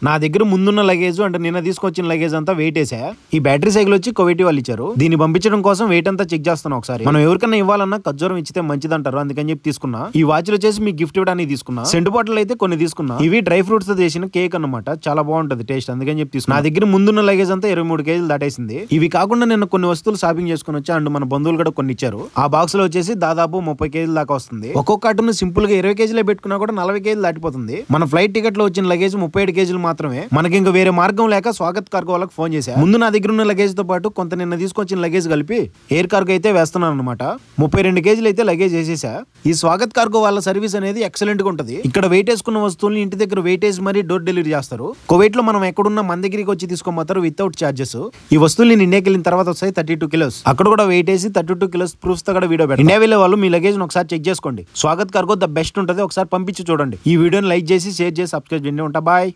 నా దగ్గర ముందున్న లగేజ్ అంటే నిన్న తీసుకొచ్చిన లగేజ్ అంతా వెయిట్ వేసా. ఈ బ్యాటరీ సైకిల్ వచ్చి కువైటీ వాళ్ళు ఇచ్చారు. దీన్ని పంపించడం కోసం వెయిట్ అంతా చెక్ చేస్తున్నా ఒకసారి. మనం ఎవరికైనా ఇవ్వాలన్నా ఖర్జూరం ఇచ్చితే మంచిది అంటారు, అందుకని చెప్పి తీసుకున్నా. ఈ వాచ్లు వచ్చేసి మీకు గిఫ్ట్ ఇవ్వడానికి తీసుకున్నా. సెంటు బాటిల్ అయితే కొన్ని తీసుకున్నా. ఇవి డ్రై ఫ్రూట్స్ తో చేసిన కేక్ అన్నమాట, చాలా బాగుంటది టేస్ట్, అందుకని చెప్పి తీసుకున్నా. నా దగ్గర ముందున్న లగేజ్ అంతా 23 కేజీలు దాటేసింది. ఇవి కాకుండా నిన్న కొన్ని వస్తువులు షాపింగ్ చేసుకుని వచ్చా, అండ్ మన బంధువులు కూడా కొన్ని ఇచ్చారు. ఆ బాక్స్ లో వచ్చేసి దాదాపు 30 కేజీల దాకా వస్తుంది. ఒక్కొక్క కార్టూన్ సింపుల్ గా 20 కేజీలే పెట్టుకున్నా కూడా 40 కేజీలు దాటిపోతుంది. మన ఫ్లైట్ టికెట్ లో వచ్చిన లగేజ్ 37 కేజీలు మాత్రమే. మనకి ఇంకా వేరే మార్గం లేక స్వాగత్ కార్గో వాళ్ళకి ఫోన్ చేశా. ముందు నా దగ్గర ఉన్న లగేజ్ తో పాటు కొంత నిన్న తీసుకొచ్చిన లగేజ్ కలిపి ఎయిర్ కార్గో అయితే వేస్తున్నాను అనమాట. 32 కేజీలు అయితే లగేజ్ వేసేసా. ఈ స్వాగత్ కార్గో వాళ్ళ సర్వీస్ అనేది ఎక్సలెంట్ గా ఉంటది. ఇక్కడ వెయిట్ వేసుకున్న వస్తువుల్ని ఇంటి దగ్గర వెయిటేజ్ మరి డోర్ డెలివరీ చేస్తారు. కువైట్ లో మనం ఎక్కడున్నా మన దగ్గరికి వచ్చి తీసుకోమంటారు వితౌట్ చార్జెస్. ఈ వస్తువులు నేను ఇండియాకి వెళ్ళిన తర్వాత వస్తాయి 32 కిలోస్. అక్కడ కూడా వెయిట్ వేసి 32 కిలోస్ ప్రూఫ్స్ తో కూడా వీడియో పెడతారు. ఇండియా వెళ్ళే వాళ్ళు మీ లగేజ్ ఒకసారి చెక్ చేసుకోండి. స్వాగత్ కార్గో ద బెస్ట్ ఉంటది, ఒకసారి పంపించి చూడండి. ఈ వీడియోని లైక్ చేసి షేర్ చేసి సబ్స్క్రైబ్ చేయండి. ఉంటా, బాయ్.